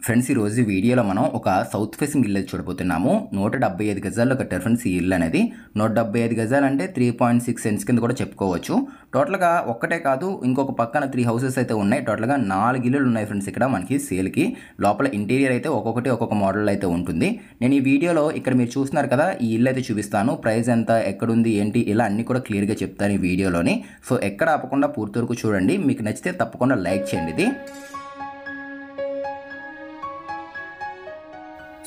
Friends ఈ రోజు వీడియోలో మనం ఒక సౌత్ ఫేసింగ్ ఇల్లు చూడబోతున్నాము. 175 గజాల్లో కట్టారు ఫ్రెండ్స్ ఈ ఇల్లు అనేది. 175 గజాలు అంటే 3.6 సెంట్స్ కింద కూడా చెప్పుకోవచ్చు. టోటల్గా ఒక్కటే కాదు, ఇంకొక పక్కన 3 హౌసెస్ అయితే ఉన్నాయి. టోటల్గా 4 ఇల్లులు ఉన్నాయి ఫ్రెండ్స్ ఇక్కడ మనకి సేల్కి. లోపల ఇంటీరియర్ అయితే ఒక్కొక్కటి ఒక్కొక్క మోడల్ అయితే ఉంటుంది. నేను ఈ వీడియోలో ఇక్కడ మీరు చూస్తున్నారు కదా, ఈ ఇల్లు అయితే చూపిస్తాను. ప్రైస్ ఎంత, ఎక్కడుంది, ఏంటి, ఇలా అన్ని కూడా క్లియర్గా చెప్తాను ఈ వీడియోలోని. సో ఎక్కడ ఆపకుండా పూర్తి వరకు చూడండి. మీకు నచ్చితే తప్పకుండా లైక్ చేయండి ఇది.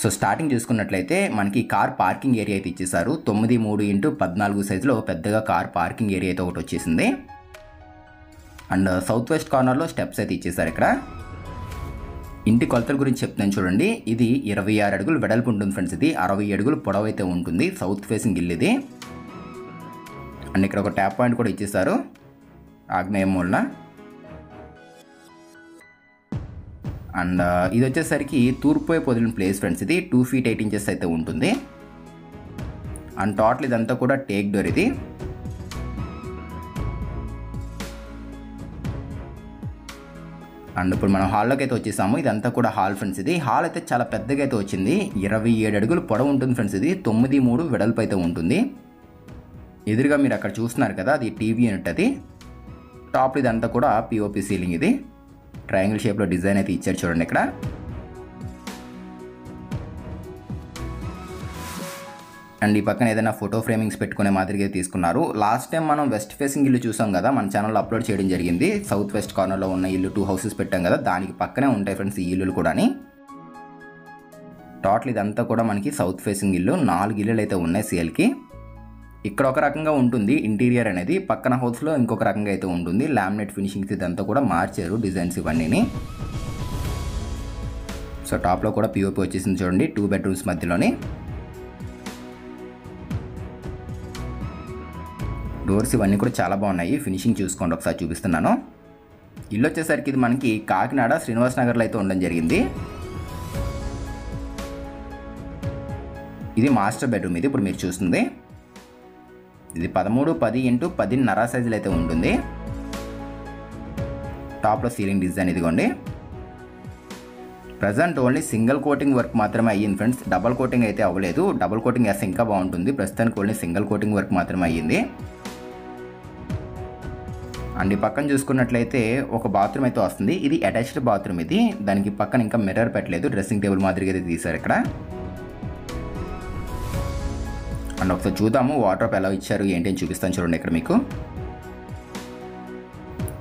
సో స్టార్టింగ్ చూసుకున్నట్లయితే మనకి కార్ పార్కింగ్ ఏరియా అయితే ఇచ్చేసారు. 9x14 సైజులో పెద్దగా కార్ పార్కింగ్ ఏరియా అయితే ఒకటి వచ్చేసింది. అండ్ సౌత్ వెస్ట్ కార్నర్లో స్టెప్స్ అయితే ఇచ్చేసారు. ఇక్కడ ఇంటి కొలతల గురించి చెప్తున్నాను చూడండి. ఇది 26 అడుగులు వెడల్పు ఉంటుంది ఫ్రెండ్స్. ఇది 60 అడుగులు పొడవు అయితే ఉంటుంది. సౌత్ ఫేసింగ్ ఇల్లు ఇది. అండ్ ఇక్కడ ఒక ట్యాప్ పాయింట్ కూడా ఇచ్చేసారు ఆగ్నేయ మూలన. అండ్ ఇది వచ్చేసరికి తూర్పు వైపు వదిలిన ప్లేస్ ఫ్రెండ్స్. ఇది 2 feet 8 inches అయితే ఉంటుంది. అండ్ టోటల్ ఇదంతా కూడా టేక్ డోర్ ఇది. అండ్ ఇప్పుడు మనం హాల్లోకి అయితే వచ్చేసాము. ఇదంతా కూడా హాల్ ఫ్రెండ్స్. ఇది హాల్ అయితే చాలా పెద్దగా అయితే వచ్చింది. 27 అడుగులు పొడవు ఉంటుంది ఫ్రెండ్స్. ఇది 9.3 వెడల్పు అయితే ఉంటుంది. ఎదురుగా మీరు అక్కడ చూస్తున్నారు కదా, అది టీవీ యూనిట్. అది టాప్ ఇదంతా కూడా పిఓపి సీలింగ్. ఇది ట్రయాంగిల్ షేప్లో డిజైన్ అయితే ఇచ్చారు చూడండి ఇక్కడ. అండ్ ఈ పక్కన ఏదైనా ఫోటో ఫ్రేమింగ్స్ పెట్టుకునే మాదిరిగా తీసుకున్నారు. లాస్ట్ టైం మనం వెస్ట్ ఫేసింగ్ ఇల్లు చూసాం కదా, మన ఛానల్లో అప్లోడ్ చేయడం జరిగింది. సౌత్ వెస్ట్ కార్నర్లో ఉన్న ఇల్లు 2 houses పెట్టాం కదా, దానికి పక్కనే ఉంటాయి ఫ్రెండ్స్ ఈ ఇల్లులు కూడా. టోటల్ ఇదంతా కూడా మనకి సౌత్ ఫేసింగ్ ఇల్లు. 4 ఇల్లులు అయితే ఉన్నాయి సేల్కి. ఇక్కడ ఒక రకంగా ఉంటుంది ఇంటీరియర్ అనేది, పక్కన హౌస్లో ఇంకొక రకంగా అయితే ఉంటుంది. లామినేట్ ఫినిషింగ్స్ ఇదంతా కూడా మార్చారు డిజైన్స్ ఇవన్నీ. సో టాప్లో కూడా పిఓపి వచ్చేసింది చూడండి, 2 bedrooms మధ్యలోని. డోర్స్ ఇవన్నీ కూడా చాలా బాగున్నాయి. ఫినిషింగ్ చూసుకోండి, ఒకసారి చూపిస్తున్నాను. ఇల్లు వచ్చేసరికి ఇది మనకి కాకినాడ శ్రీనివాస్ నగర్లో అయితే ఉండడం జరిగింది. ఇది మాస్టర్ బెడ్రూమ్. ఇది ఇప్పుడు మీరు చూస్తుంది. ఇది 13x10 సైజులు అయితే ఉంటుంది. టాప్లో సీలింగ్ డిజైన్ ఇదిగోండి. Present only single coating work మాత్రమే అయ్యింది ఫ్రెండ్స్. డబల్ కోటింగ్ అయితే అవ్వలేదు. డబల్ కోటింగ్ వేస్తే ఇంకా బాగుంటుంది. ప్రస్తుతానికి ఓన్లీ సింగిల్ కోటింగ్ వర్క్ మాత్రమే అయ్యింది. అండ్ ఈ పక్కన చూసుకున్నట్లయితే ఒక బాత్రూమ్ అయితే వస్తుంది. ఇది అటాచ్డ్ బాత్రూమ్. ఇది దానికి పక్కన ఇంకా మిర్రర్ పెట్టలేదు, డ్రెస్సింగ్ టేబుల్ మాదిరిగా అయితే తీశారు ఇక్కడ. అండ్ ఒకసారి చూద్దాము వాటర్ ఎలా ఇచ్చారు ఏంటి అని చూపిస్తాను చూడండి ఇక్కడ మీకు.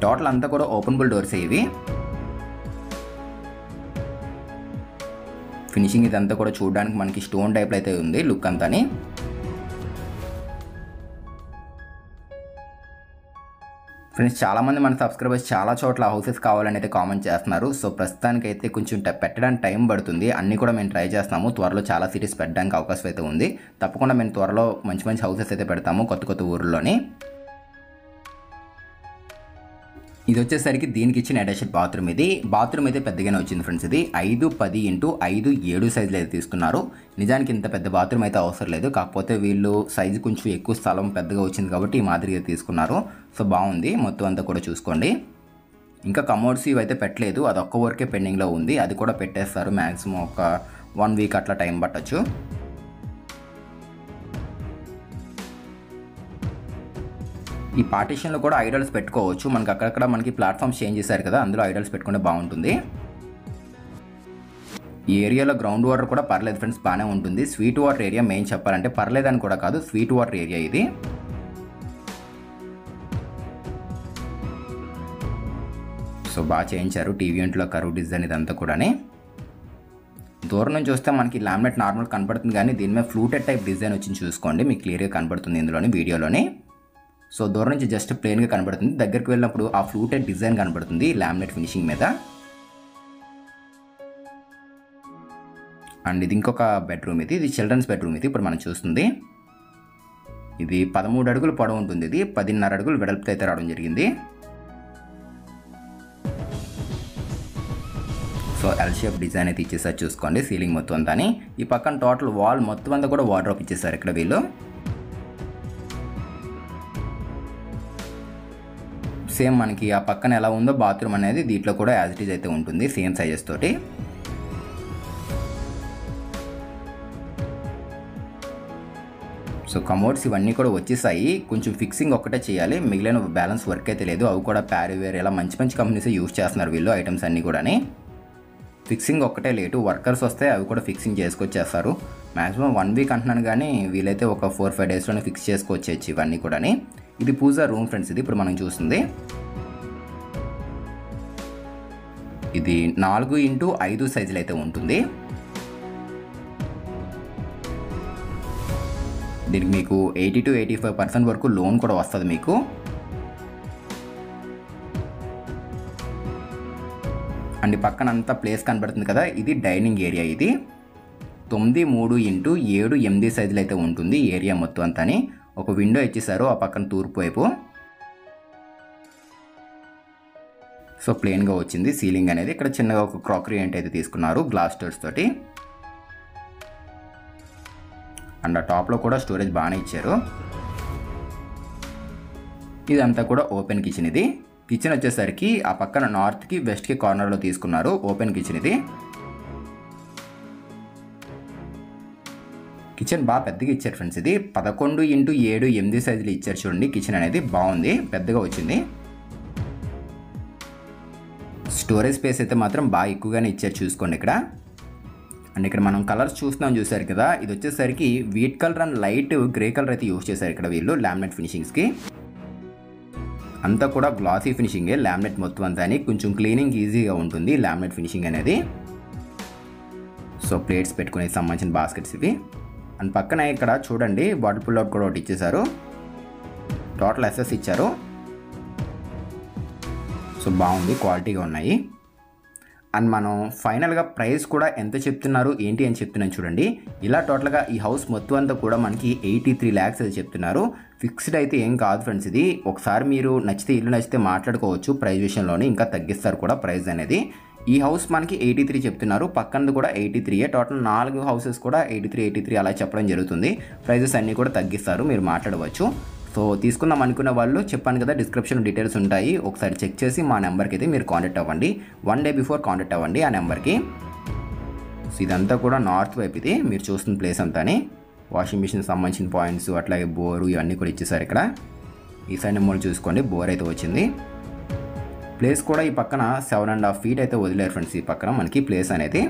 టోటల్ అంతా కూడా ఓపెనబుల్ డోర్స్ ఇవి. ఫినిషింగ్ ఇదంతా కూడా చూడడానికి మనకి స్టోన్ టైప్లో అయితే ఉంది లుక్ అంతాని. ఫ్రెండ్స్ చాలామంది మన సబ్స్క్రైబర్స్ చాలా చోట్ల హౌసెస్ కావాలని అయితే కామెంట్ చేస్తున్నారు. సో ప్రస్తుతానికి అయితే కొంచెం పెట్టడానికి టైం పడుతుంది. అన్నీ కూడా మేము ట్రై చేస్తాము. త్వరలో చాలా సిటీస్ పెట్టడానికి అవకాశం అయితే ఉంది. తప్పకుండా మేము త్వరలో మంచి మంచి హౌసెస్ అయితే పెడతాము కొత్త ఊర్లోని. ఇది వచ్చేసరికి దీనికి ఇచ్చిన అటాచ్డ్ బాత్రూమ్. ఇది బాత్రూమ్ అయితే పెద్దగానే వచ్చింది ఫ్రెండ్స్. ఇది 5x10x5 సైజులు అయితే తీసుకున్నారు. నిజానికి ఇంత పెద్ద బాత్రూమ్ అయితే అవసరం లేదు, కాకపోతే వీళ్ళు సైజు కొంచెం ఎక్కువ స్థలం పెద్దగా వచ్చింది కాబట్టి ఈ మాదిరిగా తీసుకున్నారు. సో బాగుంది మొత్తం అంతా కూడా చూసుకోండి. ఇంకా కమోడ్స్ ఇవి అయితే పెట్టలేదు, అది ఒక్క వర్కే పెండింగ్లో ఉంది. అది కూడా పెట్టేస్తారు మ్యాక్సిమం ఒక 1 week అట్లా టైం పట్టచ్చు. ఈ పార్టీషన్లో కూడా ఐడల్స్ పెట్టుకోవచ్చు. మనకి అక్కడక్కడ మనకి ప్లాట్ఫామ్స్ చేంజ్ చేశారు కదా, అందులో ఐడల్స్ పెట్టుకుంటే బాగుంటుంది. ఈ ఏరియాలో గ్రౌండ్ వాటర్ కూడా పర్లేదు ఫ్రెండ్స్, బాగానే ఉంటుంది. స్వీట్ వాటర్ ఏరియా మెయిన్ చెప్పాలంటే, పర్లేదని కూడా కాదు, స్వీట్ వాటర్ ఏరియా ఇది. సో బాగా చేయించారు టీవీ యూనిట్లో కరువు డిజైన్ ఇదంతా కూడా. దూరం నుంచి వస్తే మనకి లామినేట్ నార్మల్ కనపడుతుంది, కానీ దీని మీద ఫ్లూటెడ్ టైప్ డిజైన్ వచ్చింది చూసుకోండి, మీకు క్లియర్గా కనపడుతుంది ఇందులోని వీడియోలోని. సో దూరం నుంచి జస్ట్ ప్లెయిన్గా కనబడుతుంది, దగ్గరికి వెళ్ళినప్పుడు ఆ ఫ్లూటెడ్ డిజైన్ కనబడుతుంది లామినేట్ ఫినిషింగ్ మీద. అండ్ ఇది ఇంకొక బెడ్రూమ్. ఇది చిల్డ్రన్స్ బెడ్రూమ్. ఇది ఇప్పుడు మనం చూస్తుంది. ఇది 13 అడుగులు పొడవు ఉంటుంది. ఇది 10.5 అడుగులు వెడల్పుతో అయితే రావడం జరిగింది. సో ఎల్ షేప్ డిజైన్ అయితే ఇచ్చేసారు చూసుకోండి సీలింగ్ మొత్తం అంతా. ఈ పక్కన టోటల్ వాల్ మొత్తం అంతా కూడా వార్డ్రోబ్ ఇచ్చేసారు ఇక్కడ వీళ్ళు. సేమ్ మనకి ఆ పక్కన ఎలా ఉందో బాత్రూమ్ అనేది దీంట్లో కూడా యాజ్ ఇట్ ఈజ్ అయితే ఉంటుంది, సేమ్ సైజెస్ తోటి. సో కమోడ్స్ ఇవన్నీ కూడా వచ్చేసాయి. కొంచెం ఫిక్సింగ్ ఒక్కటే చేయాలి, మిగిలిన బ్యాలెన్స్ వర్క్ అయితే లేదు. అవి కూడా ప్యారీవేర్ ఇలా మంచి మంచి కంపెనీస్ యూస్ చేస్తున్నారు వీళ్ళు ఐటమ్స్ అన్నీ కూడా. ఫిక్సింగ్ ఒక్కటే లేటు, వర్కర్స్ వస్తే అవి కూడా ఫిక్సింగ్ చేసుకొచ్చేస్తారు. మ్యాక్సిమం 1 వీక్ అంటున్నాను కానీ వీలైతే ఒక 4-5 డేస్లోనే ఫిక్స్ చేసుకొచ్చేయచ్చు ఇవన్నీ కూడా. ఇది పూజా రూమ్ ఫ్రెండ్స్, ఇది ఇప్పుడు మనం చూస్తుంది. ఇది 4x5 సైజులు అయితే ఉంటుంది. దీనికి మీకు 80 to 85% వరకు లోన్ కూడా వస్తుంది మీకు. అండ్ పక్కన అంతా ప్లేస్ కనబడుతుంది కదా, ఇది డైనింగ్ ఏరియా. ఇది 9x3x7-8 సైజులు అయితే ఉంటుంది ఏరియా మొత్తం అంతా. ఒక విండో ఇచ్చేసారు ఆ పక్కన తూర్పు వైపు. సో ప్లెయిన్గా వచ్చింది సీలింగ్ అనేది. ఇక్కడ చిన్నగా ఒక క్రాకరీ అయితే తీసుకున్నారు గ్లాస్ డోర్స్ తోటి. అండ్ ఆ టాప్లో కూడా స్టోరేజ్ బాగానే ఇచ్చారు. ఇదంతా కూడా ఓపెన్ కిచెన్. ఇది కిచెన్ వచ్చేసరికి ఆ పక్కన నార్త్కి వెస్ట్కి కార్నర్లో తీసుకున్నారు ఓపెన్ కిచెన్. ఇది కిచెన్ బాగా పెద్దగా ఇచ్చారు ఫ్రెండ్స్. ఇది 11x7-8 సైజులు ఇచ్చారు చూడండి. కిచెన్ అనేది బాగుంది, పెద్దగా వచ్చింది. స్టోరేజ్ స్పేస్ అయితే మాత్రం బాగా ఎక్కువగానే ఇచ్చారు చూసుకోండి ఇక్కడ. అండ్ ఇక్కడ మనం కలర్స్ చూసారు కదా, ఇది వచ్చేసరికి wheat colour and light grey colour అయితే యూజ్ చేశారు ఇక్కడ వీళ్ళు లామినేట్ ఫినిషింగ్స్కి. అంతా కూడా గ్లాసీ ఫినిషింగే లామినేట్ మొత్తం అంతా. కొంచెం క్లీనింగ్ ఈజీగా ఉంటుంది లామినేట్ ఫినిషింగ్ అనేది. సో ప్లేట్స్ పెట్టుకునే సంబంధించిన బాస్కెట్స్ ఇవి. అండ్ పక్కన ఇక్కడ చూడండి బాటిల్ పుల్ అవుట్ కూడా ఒకటి ఇచ్చేసారు. టోటల్ ఎస్ఎస్ ఇచ్చారు. సో బాగుంది, క్వాలిటీగా ఉన్నాయి. అండ్ మనం ఫైనల్గా ప్రైస్ కూడా ఎంత చెప్తున్నారు ఏంటి అని చెప్తున్నాను చూడండి. ఇలా టోటల్గా ఈ హౌస్ మొత్తం అంతా కూడా మనకి 83 lakhs అది చెప్తున్నారు. ఫిక్స్డ్ అయితే ఏం కాదు ఫ్రెండ్స్. ఇది ఒకసారి మీరు ఇల్లు నచ్చితే మాట్లాడుకోవచ్చు ప్రైస్ విషయంలోనే, ఇంకా తగ్గిస్తారు కూడా ప్రైస్ అనేది. ఈ హౌస్ మనకి 83 చెప్తున్నారు, పక్కనది కూడా 83. టోటల్ 4 హౌసెస్ కూడా 83 అలా చెప్పడం జరుగుతుంది. ప్రైజెస్ అన్నీ కూడా తగ్గిస్తారు, మీరు మాట్లాడవచ్చు. సో తీసుకుందాం అనుకున్న వాళ్ళు చెప్పాను కదా డిస్క్రిప్షన్ డీటెయిల్స్ ఉంటాయి, ఒకసారి చెక్ చేసి మా నెంబర్కి అయితే మీరు కాంటాక్ట్ అవ్వండి. 1 day బిఫోర్ కాంటాక్ట్ అవ్వండి ఆ నెంబర్కి. సో ఇదంతా కూడా నార్త్ వైపు ఇది మీరు చూస్తున్న ప్లేస్ అంతా. వాషింగ్ మిషన్ సంబంధించిన పాయింట్స్ అట్లాగే బోరు ఇవన్నీ కూడా ఇచ్చేసారు ఇక్కడ. ఈ సైడ్ నెంబర్ చూసుకోండి, బోర్ అయితే వచ్చింది. ప్లేస్ కూడా ఈ పక్కన 7.5 feet అయితే వదిలేరు ఫ్రెండ్స్ ఈ పక్కన మనకి ప్లేస్ అనేది.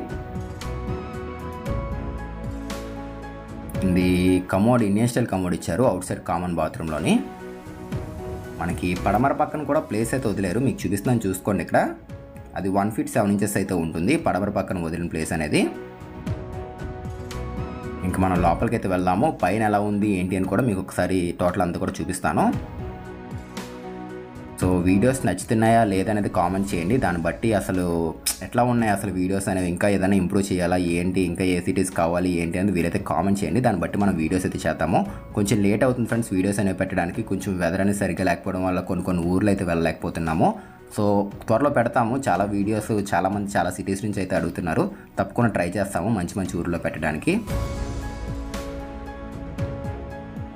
ఇది కమోడ్ ఇండియన్ స్టైల్ కమోడ్ ఇచ్చారు అవుట్ సైడ్ కామన్ బాత్రూంలోని. మనకి పడమర పక్కన కూడా ప్లేస్ అయితే వదిలేరు, మీకు చూపిస్తున్నాను చూసుకోండి ఇక్కడ. అది 1 feet 7 inches అయితే ఉంటుంది పడమర పక్కన వదిలిన ప్లేస్ అనేది. ఇంకా మనం లోపలికి అయితే వెళ్దాము. పైన ఎలా ఉంది ఏంటి అని కూడా మీకు ఒకసారి టోటల్ అంతా కూడా చూపిస్తాను. సో వీడియోస్ నచ్చుతున్నాయా లేదనేది కామెంట్ చేయండి. దాన్ని బట్టి అసలు ఎట్లా ఉన్నాయి అసలు వీడియోస్ అనేవి, ఇంకా ఏదైనా ఇంప్రూవ్ చేయాలా ఏంటి, ఇంకా ఏ సిటీస్ కావాలి ఏంటి అనేది వీరైతే కామెంట్ చేయండి. దాన్ని బట్టి మనం వీడియోస్ అయితే చేద్దాము. కొంచెం లేట్ అవుతుంది ఫ్రెండ్స్ వీడియోస్ అనేవి పెట్టడానికి, కొంచెం వెదర్ అనేది సరిగ్గా లేకపోవడం వల్ల కొన్ని ఊర్లు అయితే వెళ్ళలేకపోతున్నాము. సో త్వరలో పెడతాము చాలా వీడియోస్. చాలామంది చాలా సిటీస్ నుంచి అయితే అడుగుతున్నారు, తప్పకుండా ట్రై చేస్తాము మంచి ఊర్లో పెట్టడానికి.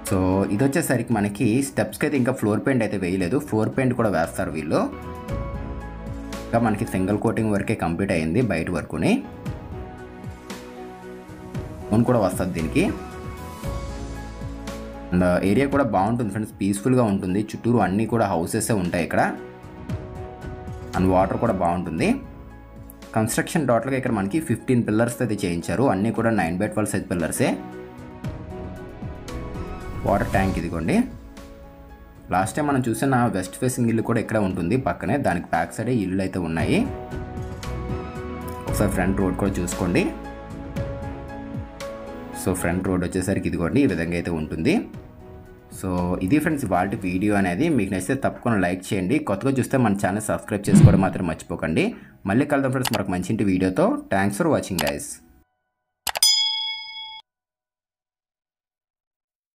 సో ఇది వచ్చేసరికి మనకి స్టెప్స్కి అయితే ఇంకా ఫ్లోర్ పెయింట్ అయితే వేయలేదు, ఫ్లోర్ పెయింట్ కూడా వేస్తారు వీళ్ళు. ఇంకా మనకి సింగిల్ కోటింగ్ వరకే కంప్లీట్ అయ్యింది బయట వరకుని. ఫోన్ కూడా వస్తుంది దీనికి. అండ్ ఏరియా కూడా బాగుంటుంది ఫ్రెండ్స్, పీస్ఫుల్గా ఉంటుంది. చుట్టూరు అన్నీ కూడా హౌసెస్ ఉంటాయి ఇక్కడ. అండ్ వాటర్ కూడా బాగుంటుంది. కన్స్ట్రక్షన్ టోటల్గా ఇక్కడ మనకి 15 pillars అయితే చేయించారు, అన్నీ కూడా 9x12 సైజ్ పిల్లర్సే. వాటర్ ట్యాంక్ ఇదిగోండి. లాస్ట్ టైం మనం చూసిన వెస్ట్ ఫేసింగ్ ఇల్లు కూడా ఇక్కడ ఉంటుంది పక్కనే, దానికి బ్యాక్ సైడే ఇల్లు అయితే ఉన్నాయి. ఒకసారి ఫ్రంట్ రోడ్ కూడా చూసుకోండి. సో ఫ్రంట్ రోడ్ వచ్చేసరికి ఇదిగోండి ఈ విధంగా అయితే ఉంటుంది. సో ఇది ఫ్రెండ్స్ వాళ్ళ వీడియో అనేది. మీకు నచ్చితే తప్పకుండా లైక్ చేయండి, కొత్తగా చూస్తే మన ఛానల్ సబ్స్క్రైబ్ చేసుకోవడం మాత్రం మర్చిపోకండి. మళ్ళీ కలుద్దాం ఫ్రెండ్స్ మరొక మంచి వీడియోతో. Thanks for watching guys.